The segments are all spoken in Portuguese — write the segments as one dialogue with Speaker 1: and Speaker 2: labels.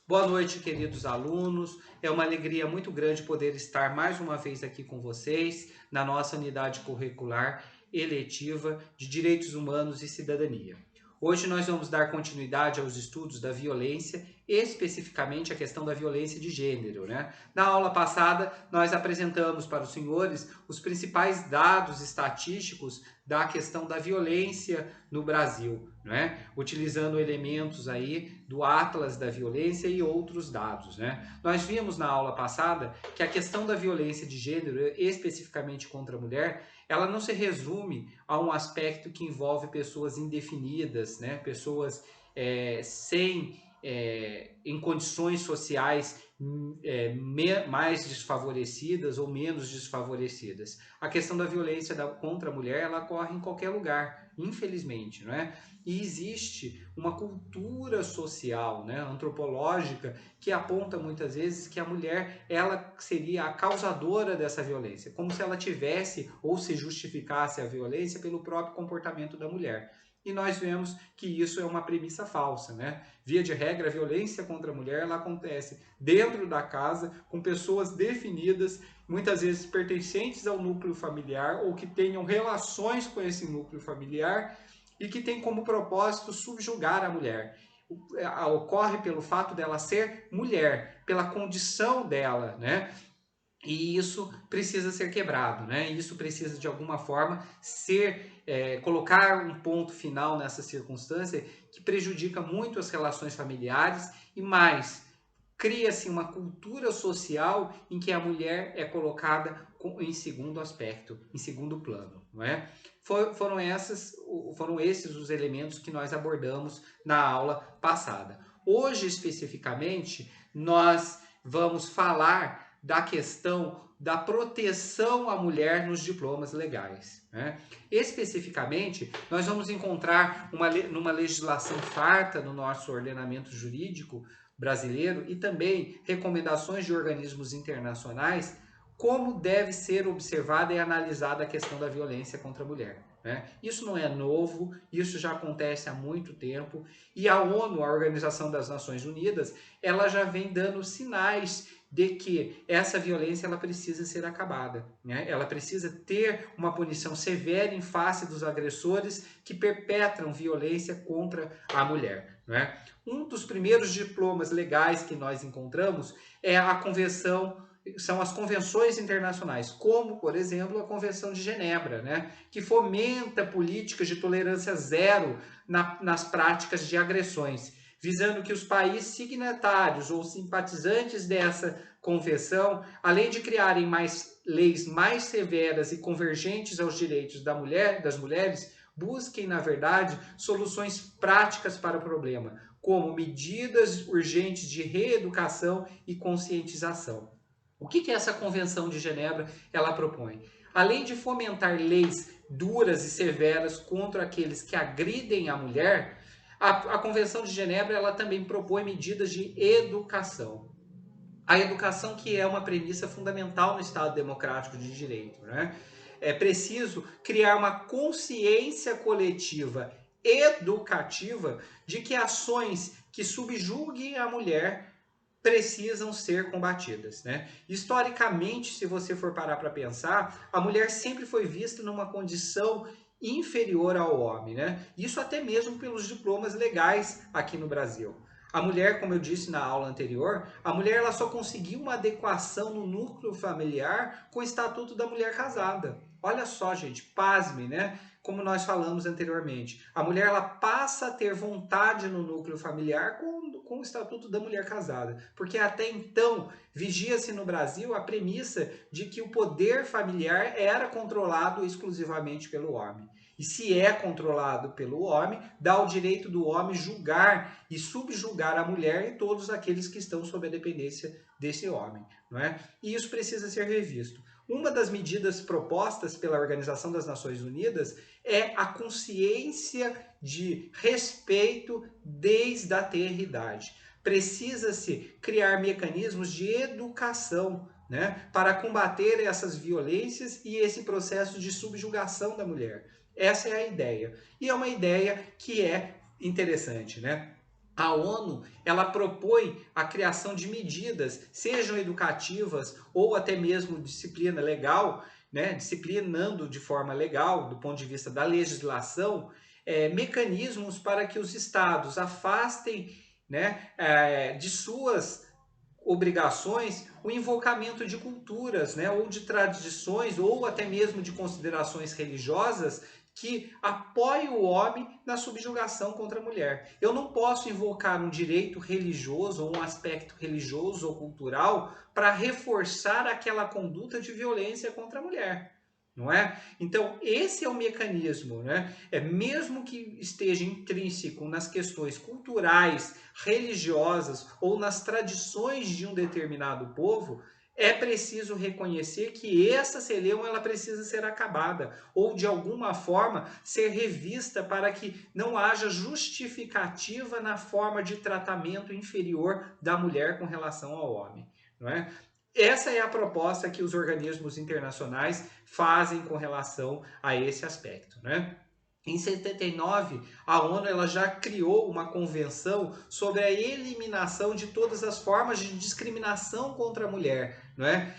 Speaker 1: Boa noite, queridos alunos. É uma alegria muito grande poder estar mais uma vez aqui com vocês na nossa unidade curricular eletiva de Direitos Humanos e Cidadania. Hoje nós vamos dar continuidade aos estudos da violência, especificamente a questão da violência de gênero, né? Na aula passada, nós apresentamos para os senhores os principais dados estatísticos da questão da violência no Brasil, né? Utilizando elementos aí do Atlas da Violência e outros dados, né? Nós vimos na aula passada que a questão da violência de gênero, especificamente contra a mulher, ela não se resume a um aspecto que envolve pessoas indefinidas, né? Pessoas sem em condições sociais mais desfavorecidas ou menos desfavorecidas. A questão da violência contra a mulher, ela ocorre em qualquer lugar, infelizmente, não é? E existe uma cultura social, né, antropológica, que aponta muitas vezes que a mulher ela seria a causadora dessa violência, como se ela tivesse ou se justificasse a violência pelo próprio comportamento da mulher. E nós vemos que isso é uma premissa falsa, né? Via de regra, a violência contra a mulher ela acontece dentro da casa, com pessoas definidas, muitas vezes pertencentes ao núcleo familiar ou que tenham relações com esse núcleo familiar e que tem como propósito subjugar a mulher. Ocorre pelo fato dela ser mulher, pela condição dela, né? E isso precisa ser quebrado, né? Isso precisa de alguma forma colocar um ponto final nessa circunstância que prejudica muito as relações familiares e mais cria-se uma cultura social em que a mulher é colocada em segundo aspecto, em segundo plano, não é? Foram esses os elementos que nós abordamos na aula passada. Hoje, especificamente, nós vamos falar da questão da proteção à mulher nos diplomas legais, né? Especificamente, nós vamos encontrar numa legislação farta no nosso ordenamento jurídico brasileiro e também recomendações de organismos internacionais como deve ser observada e analisada a questão da violência contra a mulher, né? Isso não é novo, isso já acontece há muito tempo e a ONU, a Organização das Nações Unidas, ela já vem dando sinais de que essa violência ela precisa ser acabada, né? Ela precisa ter uma punição severa em face dos agressores que perpetram violência contra a mulher, né? Um dos primeiros diplomas legais que nós encontramos é a convenção, são as convenções internacionais, como, por exemplo, a Convenção de Genebra, né, que fomenta políticas de tolerância zero nas práticas de agressões, visando que os países signatários ou simpatizantes dessa convenção, além de criarem leis mais severas e convergentes aos direitos das mulheres, busquem, na verdade, soluções práticas para o problema, como medidas urgentes de reeducação e conscientização. O que essa Convenção de Genebra ela propõe? Além de fomentar leis duras e severas contra aqueles que agridem a mulher, a Convenção de Genebra ela também propõe medidas de educação. A educação que é uma premissa fundamental no Estado democrático de direito, né? É preciso criar uma consciência coletiva educativa de que ações que subjuguem a mulher precisam ser combatidas, né? Historicamente, se você for parar para pensar, a mulher sempre foi vista numa condição inferior ao homem, né? Isso até mesmo pelos diplomas legais aqui no Brasil. A mulher, como eu disse na aula anterior, a mulher ela só conseguiu uma adequação no núcleo familiar com o Estatuto da Mulher Casada. Olha só, gente, pasme, né? Como nós falamos anteriormente. A mulher ela passa a ter vontade no núcleo familiar com o Estatuto da Mulher Casada. Porque até então vigia-se no Brasil a premissa de que o poder familiar era controlado exclusivamente pelo homem. E se é controlado pelo homem, dá o direito do homem julgar e subjugar a mulher e todos aqueles que estão sob a dependência desse homem, não é? E isso precisa ser revisto. Uma das medidas propostas pela Organização das Nações Unidas é a consciência de respeito desde a tenra-idade. Precisa-se criar mecanismos de educação, né, para combater essas violências e esse processo de subjugação da mulher. Essa é a ideia. E é uma ideia que é interessante, né? a ONU, ela propõe a criação de medidas, sejam educativas ou até mesmo disciplina legal, né, disciplinando de forma legal, do ponto de vista da legislação, mecanismos para que os estados afastem, né, de suas obrigações o invocamento de culturas, né, ou de tradições, ou até mesmo de considerações religiosas que apoiem o homem na subjugação contra a mulher. Eu não posso invocar um direito religioso ou um aspecto religioso ou cultural para reforçar aquela conduta de violência contra a mulher. Não é? Então, esse é o mecanismo, né? Mesmo que esteja intrínseco nas questões culturais, religiosas ou nas tradições de um determinado povo, é preciso reconhecer que essa celeuma ela precisa ser acabada ou de alguma forma ser revista para que não haja justificativa na forma de tratamento inferior da mulher com relação ao homem, não é? Essa é a proposta que os organismos internacionais fazem com relação a esse aspecto, né? Em 79, a ONU ela já criou uma convenção sobre a eliminação de todas as formas de discriminação contra a mulher, não é?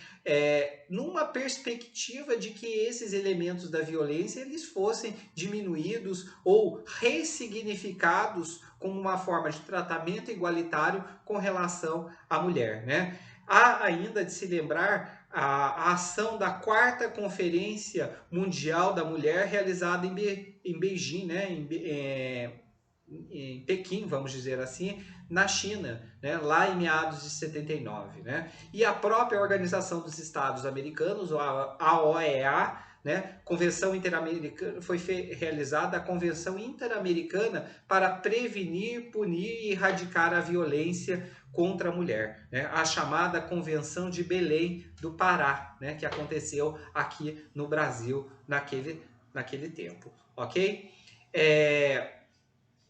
Speaker 1: Numa perspectiva de que esses elementos da violência eles fossem diminuídos ou ressignificados como uma forma de tratamento igualitário com relação à mulher, né? Há ainda de se lembrar a ação da quarta Conferência Mundial da Mulher realizada em Beijing, né, em Pequim, vamos dizer assim, na China, né, lá em meados de 79. Né? E a própria Organização dos Estados Americanos, a OEA, né, Convenção Interamericana, foi realizada a Convenção Interamericana para prevenir, punir e erradicar a violência contra a mulher, né? A chamada Convenção de Belém do Pará, né? Que aconteceu aqui no Brasil naquele tempo, ok?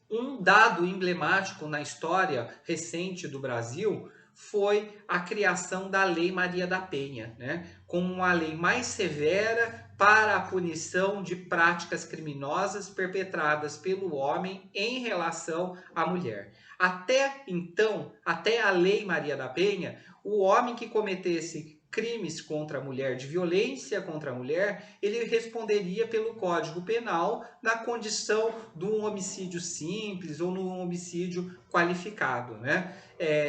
Speaker 1: Um dado emblemático na história recente do Brasil foi a criação da Lei Maria da Penha, né? Como uma lei mais severa para a punição de práticas criminosas perpetradas pelo homem em relação à mulher. Até então, até a Lei Maria da Penha, o homem que cometesse crimes contra a mulher, de violência contra a mulher, ele responderia pelo Código Penal na condição de um homicídio simples ou num homicídio qualificado, né?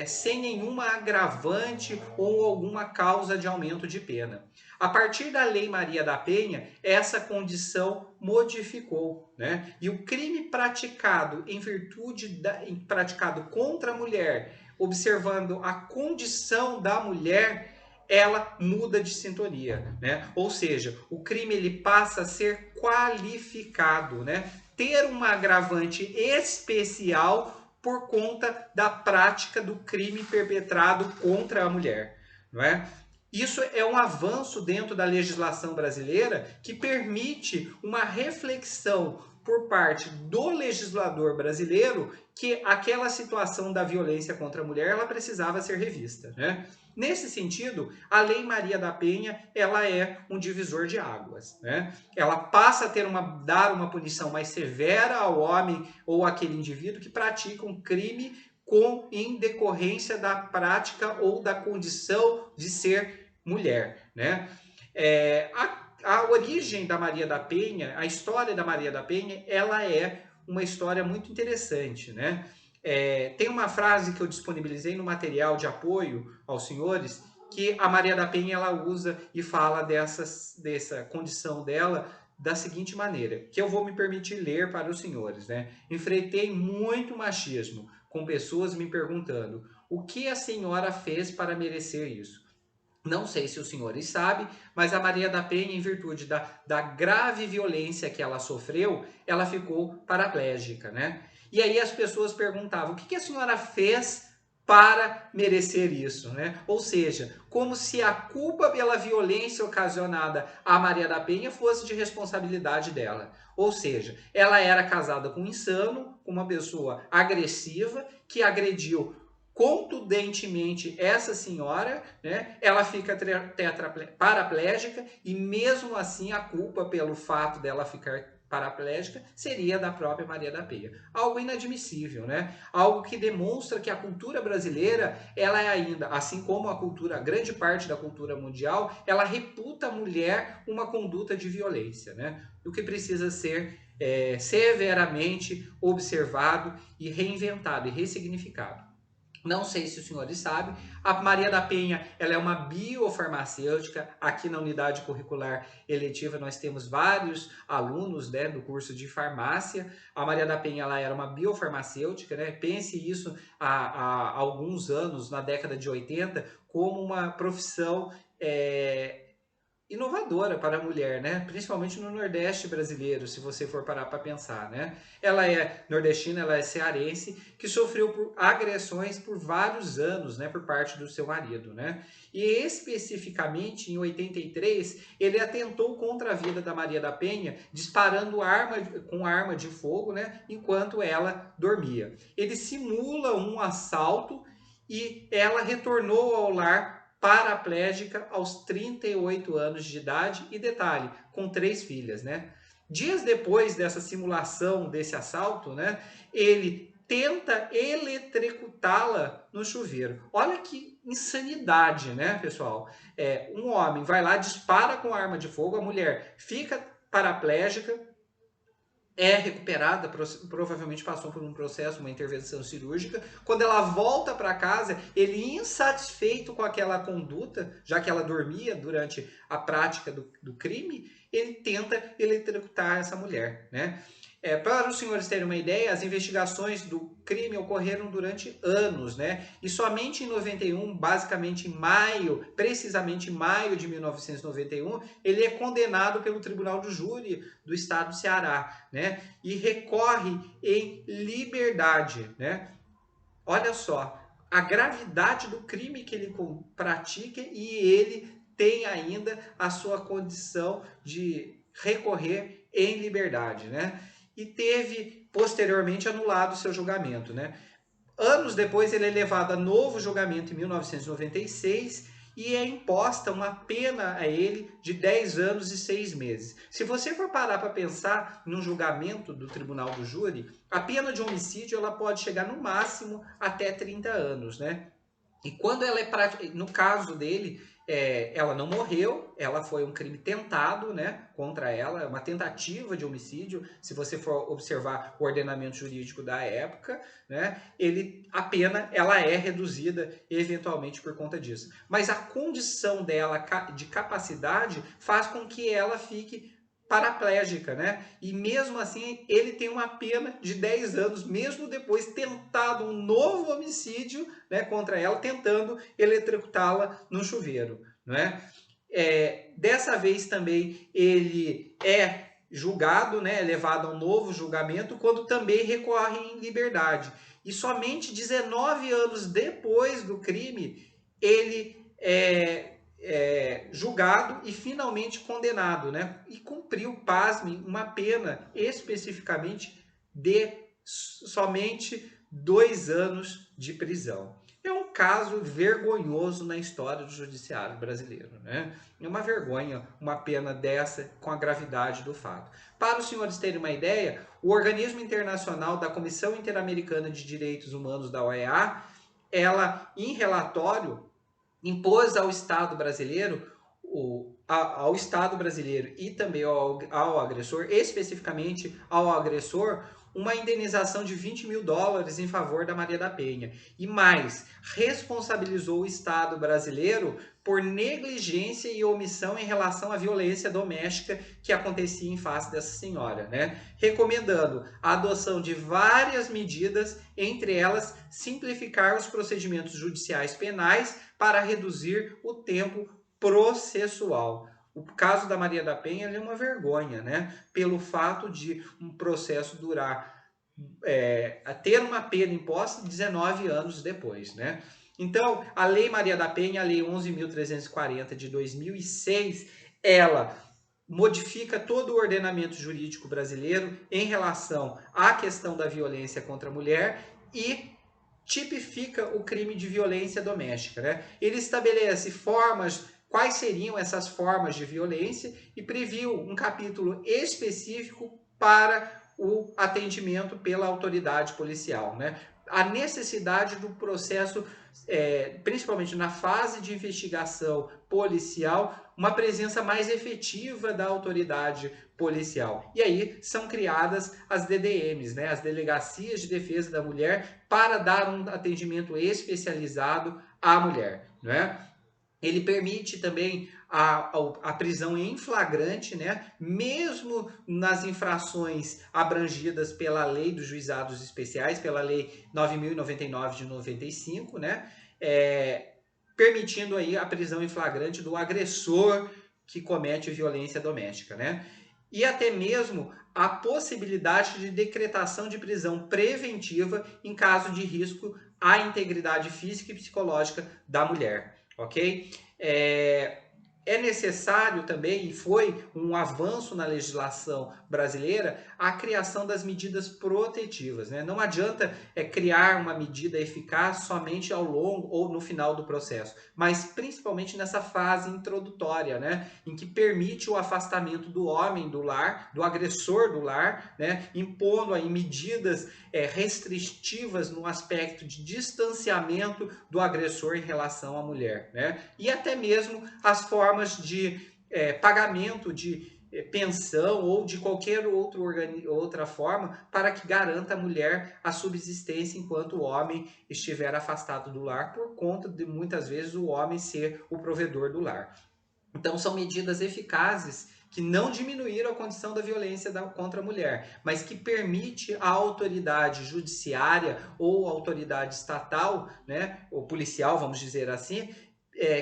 Speaker 1: Sem nenhuma agravante ou alguma causa de aumento de pena. A partir da Lei Maria da Penha, essa condição modificou, né? E o crime praticado praticado contra a mulher, observando a condição da mulher, ela muda de sintonia, né? Ou seja, o crime ele passa a ser qualificado, né? Ter um agravante especial por conta da prática do crime perpetrado contra a mulher, não é? Isso é um avanço dentro da legislação brasileira que permite uma reflexão por parte do legislador brasileiro que aquela situação da violência contra a mulher ela precisava ser revista, né? Nesse sentido, a Lei Maria da Penha ela é um divisor de águas, né? Ela passa a dar uma punição mais severa ao homem ou àquele indivíduo que pratica um crime em decorrência da prática ou da condição de ser mulher, né? A origem da Maria da Penha, a história da Maria da Penha, ela é uma história muito interessante, né? Tem uma frase que eu disponibilizei no material de apoio aos senhores, que a Maria da Penha ela usa e fala dessa condição dela da seguinte maneira, que eu vou me permitir ler para os senhores, né? Enfrentei muito machismo, com pessoas me perguntando, o que a senhora fez para merecer isso? Não sei se os senhores sabem, mas a Maria da Penha, em virtude da grave violência que ela sofreu, ela ficou paraplégica, né? E aí as pessoas perguntavam, o que a senhora fez para merecer isso, né? Ou seja, como se a culpa pela violência ocasionada à Maria da Penha fosse de responsabilidade dela. Ou seja, ela era casada com um insano, com uma pessoa agressiva, que agrediu contundentemente essa senhora, né, ela fica paraplégica e mesmo assim a culpa pelo fato dela ficar paraplégica seria da própria Maria da Penha. Algo inadmissível, né? Algo que demonstra que a cultura brasileira, ela é ainda, assim como a cultura, grande parte da cultura mundial, ela reputa a mulher uma conduta de violência, né? O que precisa ser severamente observado e reinventado e ressignificado. Não sei se os senhores sabem, a Maria da Penha, ela é uma biofarmacêutica. Aqui na unidade curricular eletiva nós temos vários alunos, né, do curso de farmácia. A Maria da Penha, ela era uma biofarmacêutica, né? Pense isso há alguns anos, na década de 80, como uma profissão inovadora para a mulher, né? Principalmente no Nordeste brasileiro, se você for parar para pensar, né? Ela é nordestina, ela é cearense, que sofreu por agressões por vários anos, né, por parte do seu marido, né? E especificamente em 83, ele atentou contra a vida da Maria da Penha, disparando com arma de fogo, né, enquanto ela dormia. Ele simula um assalto e ela retornou ao lar paraplégica aos 38 anos de idade e, detalhe, com 3 filhas, né? Dias depois dessa simulação, desse assalto, né, ele tenta eletrocutá-la no chuveiro. Olha que insanidade, né, pessoal? Um homem vai lá, dispara com arma de fogo, a mulher fica paraplégica, é recuperada, provavelmente passou por um processo, uma intervenção cirúrgica. Quando ela volta para casa, ele insatisfeito com aquela conduta, já que ela dormia durante a prática do crime, ele tenta eletrocutar essa mulher, né? Para os senhores terem uma ideia, as investigações do crime ocorreram durante anos, né? E somente em 91, basicamente em maio, precisamente em maio de 1991, ele é condenado pelo Tribunal do Júri do Estado do Ceará, né? E recorre em liberdade, né? Olha só, a gravidade do crime que ele pratica, e ele tem ainda a sua condição de recorrer em liberdade, né? E teve posteriormente anulado seu julgamento, né? Anos depois ele é levado a novo julgamento em 1996 e é imposta uma pena a ele de 10 anos e 6 meses. Se você for parar para pensar num julgamento do Tribunal do Júri, a pena de homicídio ela pode chegar no máximo até 30 anos, né? E quando ela no caso dele, ela não morreu, ela foi um crime tentado, né, contra ela, uma tentativa de homicídio, se você for observar o ordenamento jurídico da época, né, a pena ela é reduzida eventualmente por conta disso. Mas a condição dela de capacidade faz com que ela fique paraplégica, né? E mesmo assim ele tem uma pena de 10 anos, mesmo depois tentado um novo homicídio, né, contra ela, tentando eletrocutá-la no chuveiro, né? Dessa vez também ele é julgado, né, levado a um novo julgamento, quando também recorre em liberdade. E somente 19 anos depois do crime, ele julgado e finalmente condenado, né? E cumpriu, pasme, uma pena especificamente de somente 2 anos de prisão. É um caso vergonhoso na história do judiciário brasileiro, né? É uma vergonha uma pena dessa com a gravidade do fato. Para os senhores terem uma ideia, o Organismo Internacional da Comissão Interamericana de Direitos Humanos da OEA, ela, em relatório, impôs ao Estado brasileiro, ao Estado brasileiro e também ao agressor, especificamente ao agressor, uma indenização de $20 mil em favor da Maria da Penha. E mais, responsabilizou o Estado brasileiro por negligência e omissão em relação à violência doméstica que acontecia em face dessa senhora, né? Recomendando a adoção de várias medidas, entre elas simplificar os procedimentos judiciais penais para reduzir o tempo processual. O caso da Maria da Penha é uma vergonha, né? Pelo fato de um processo durar, ter uma pena imposta 19 anos depois, né? Então, a Lei Maria da Penha, a Lei 11.340 de 2006, ela modifica todo o ordenamento jurídico brasileiro em relação à questão da violência contra a mulher e tipifica o crime de violência doméstica, né? Ele estabelece quais seriam essas formas de violência e previu um capítulo específico para o atendimento pela autoridade policial, né? A necessidade do processo, principalmente na fase de investigação policial, uma presença mais efetiva da autoridade policial. E aí são criadas as DDMs, né, as Delegacias de Defesa da Mulher, para dar um atendimento especializado à mulher, né? Ele permite também a prisão em flagrante, né? Mesmo nas infrações abrangidas pela Lei dos Juizados Especiais, pela Lei 9.099 de 95, né? Permitindo aí a prisão em flagrante do agressor que comete violência doméstica, né? E até mesmo a possibilidade de decretação de prisão preventiva em caso de risco à integridade física e psicológica da mulher, ok? É necessário também, e foi um avanço na legislação brasileira, a criação das medidas protetivas, né? Não adianta criar uma medida eficaz somente ao longo ou no final do processo, mas principalmente nessa fase introdutória, né? Em que permite o afastamento do homem do lar, do agressor do lar, né? Impondo aí medidas restritivas no aspecto de distanciamento do agressor em relação à mulher, né? E até mesmo as formas de pagamento de pensão ou de qualquer outra forma para que garanta à mulher a subsistência enquanto o homem estiver afastado do lar, por conta de muitas vezes o homem ser o provedor do lar. Então são medidas eficazes que não diminuíram a condição da violência contra a mulher, mas que permite à autoridade judiciária ou autoridade estatal, né, ou policial, vamos dizer assim,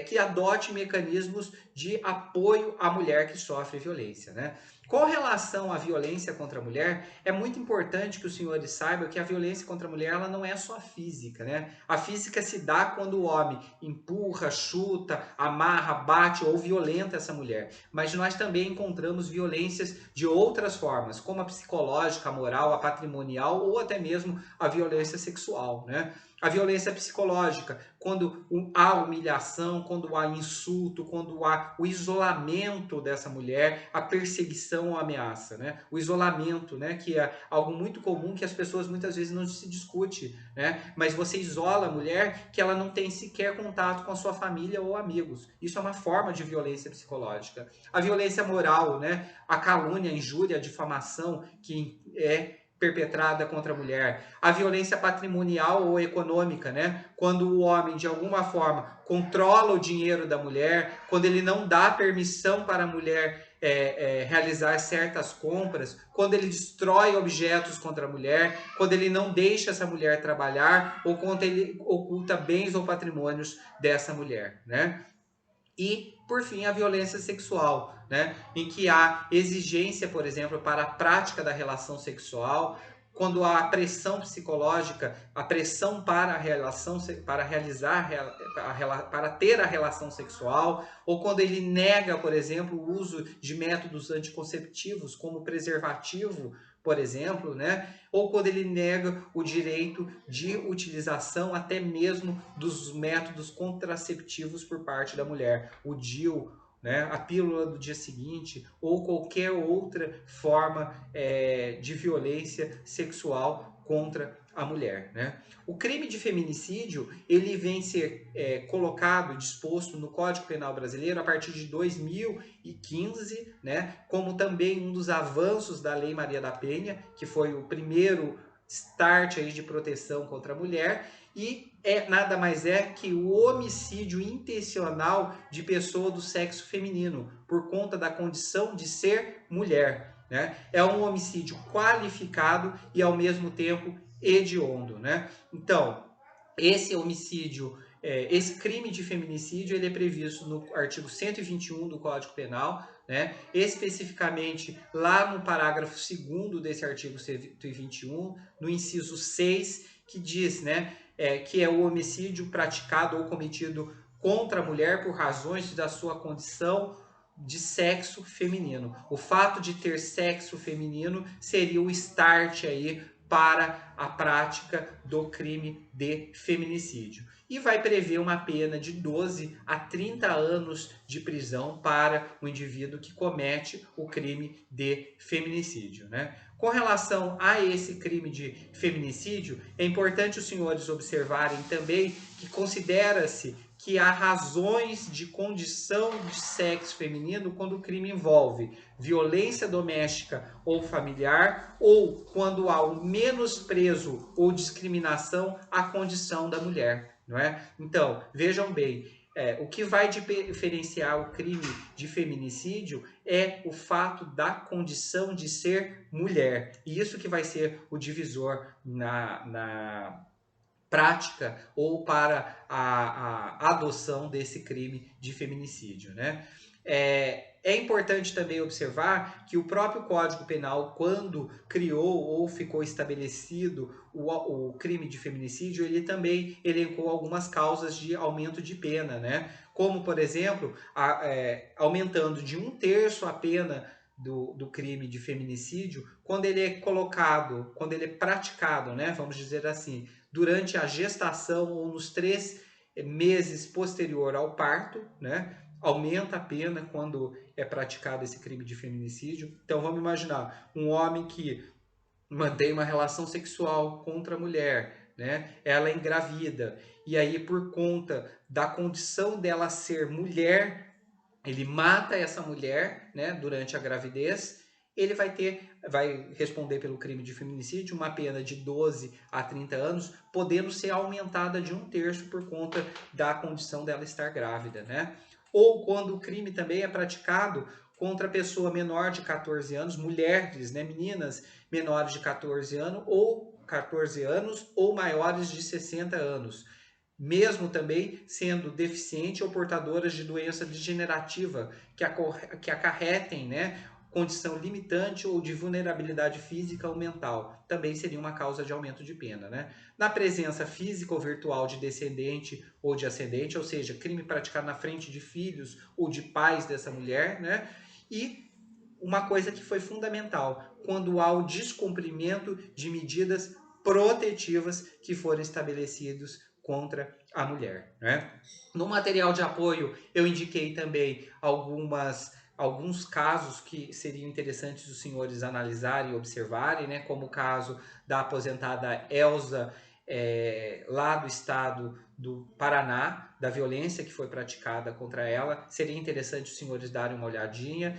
Speaker 1: que adote mecanismos de apoio à mulher que sofre violência, né? Com relação à violência contra a mulher, é muito importante que os senhores saibam que a violência contra a mulher ela não é só física, né? A física se dá quando o homem empurra, chuta, amarra, bate ou violenta essa mulher. Mas nós também encontramos violências de outras formas, como a psicológica, a moral, a patrimonial ou até mesmo a violência sexual, né? A violência psicológica, quando há humilhação, quando há insulto, quando há o isolamento dessa mulher, a perseguição ou ameaça, né? O isolamento, né? Que é algo muito comum que as pessoas muitas vezes não se discute, né? Mas você isola a mulher que ela não tem sequer contato com a sua família ou amigos. Isso é uma forma de violência psicológica. A violência moral, né? A calúnia, a injúria, a difamação, que é perpetrada contra a mulher, a violência patrimonial ou econômica, né? Quando o homem de alguma forma controla o dinheiro da mulher, quando ele não dá permissão para a mulher realizar certas compras, quando ele destrói objetos contra a mulher, quando ele não deixa essa mulher trabalhar ou quando ele oculta bens ou patrimônios dessa mulher, né? E, por fim, a violência sexual, né? Em que há exigência, por exemplo, para a prática da relação sexual, quando há a pressão psicológica, a pressão para a relação, para realizar, para ter a relação sexual, ou quando ele nega, por exemplo, o uso de métodos anticonceptivos, como preservativo, por exemplo, né? Ou quando ele nega o direito de utilização até mesmo dos métodos contraceptivos por parte da mulher, o DIU, né, a pílula do dia seguinte ou qualquer outra forma de violência sexual contra a mulher, né? O crime de feminicídio ele vem ser colocado, disposto no Código Penal Brasileiro a partir de 2015, né? Como também um dos avanços da Lei Maria da Penha, que foi o primeiro start aí de proteção contra a mulher, e nada mais é que o homicídio intencional de pessoa do sexo feminino, por conta da condição de ser mulher, né? É um homicídio qualificado e ao mesmo tempo hediondo, né? Então, esse homicídio, esse crime de feminicídio, ele é previsto no artigo 121 do Código Penal, né? Especificamente lá no parágrafo 2º desse artigo 121, no inciso 6, que diz, né, que é o homicídio praticado ou cometido contra a mulher por razões da sua condição de sexo feminino. O fato de ter sexo feminino seria o start aí para a prática do crime de feminicídio. E vai prever uma pena de 12 a 30 anos de prisão para o indivíduo que comete o crime de feminicídio, né? Com relação a esse crime de feminicídio, é importante os senhores observarem também que considera-se que há razões de condição de sexo feminino quando o crime envolve violência doméstica ou familiar, ou quando há o menosprezo ou discriminação à condição da mulher, não é? Então, vejam bem, o que vai diferenciar o crime de feminicídio é o fato da condição de ser mulher. E isso que vai ser o divisor na prática ou para a adoção desse crime de feminicídio, né? É importante também observar que o próprio Código Penal, quando criou ou ficou estabelecido o crime de feminicídio, ele também elencou algumas causas de aumento de pena, né? Como, por exemplo, aumentando de 1/3 a pena do crime de feminicídio quando ele é colocado, quando ele é praticado, né? Vamos dizer assim, durante a gestação ou nos 3 meses posterior ao parto, né? Aumenta a pena quando é praticado esse crime de feminicídio. Então vamos imaginar um homem que mantém uma relação sexual contra a mulher, né? Ela é engravida e aí por conta da condição dela ser mulher, ele mata essa mulher, né, durante a gravidez, ele vai responder pelo crime de feminicídio, uma pena de 12 a 30 anos, podendo ser aumentada de 1/3 por conta da condição dela estar grávida, né? Ou quando o crime também é praticado contra a pessoa menor de 14 anos, mulheres, né, meninas menores de 14 anos ou maiores de 60 anos, mesmo também sendo deficiente ou portadoras de doença degenerativa que acarretem, né, condição limitante ou de vulnerabilidade física ou mental, também seria uma causa de aumento de pena, né? Na presença física ou virtual de descendente ou de ascendente, ou seja, crime praticado na frente de filhos ou de pais dessa mulher, né? E uma coisa que foi fundamental, quando há o descumprimento de medidas protetivas que foram estabelecidos contra a mulher, né? No material de apoio, eu indiquei também alguns casos que seriam interessantes os senhores analisarem e observarem, né? Como o caso da aposentada Elza, lá do estado do Paraná, da violência que foi praticada contra ela. Seria interessante os senhores darem uma olhadinha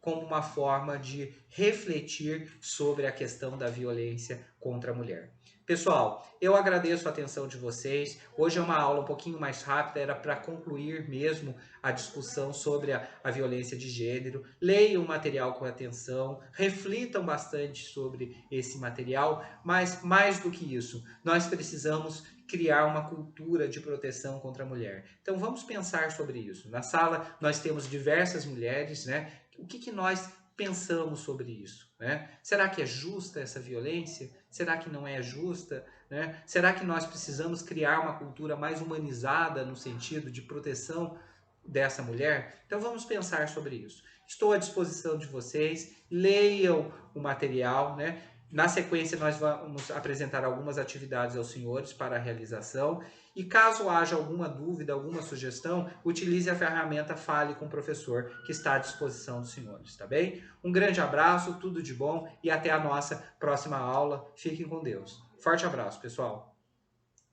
Speaker 1: como uma forma de refletir sobre a questão da violência contra a mulher. Pessoal, eu agradeço a atenção de vocês. Hoje é uma aula um pouquinho mais rápida, era para concluir mesmo a discussão sobre a violência de gênero. Leiam o material com atenção, reflitam bastante sobre esse material, mas mais do que isso, nós precisamos criar uma cultura de proteção contra a mulher. Então vamos pensar sobre isso. Na sala nós temos diversas mulheres, né? O que nós pensamos sobre isso, né? Será que é justa essa violência? Será que não é justa, né? Será que nós precisamos criar uma cultura mais humanizada no sentido de proteção dessa mulher? Então vamos pensar sobre isso. Estou à disposição de vocês, leiam o material, né? Na sequência, nós vamos apresentar algumas atividades aos senhores para a realização. E caso haja alguma dúvida, alguma sugestão, utilize a ferramenta Fale com o Professor, que está à disposição dos senhores, tá bem? Um grande abraço, tudo de bom e até a nossa próxima aula. Fiquem com Deus. Forte abraço, pessoal!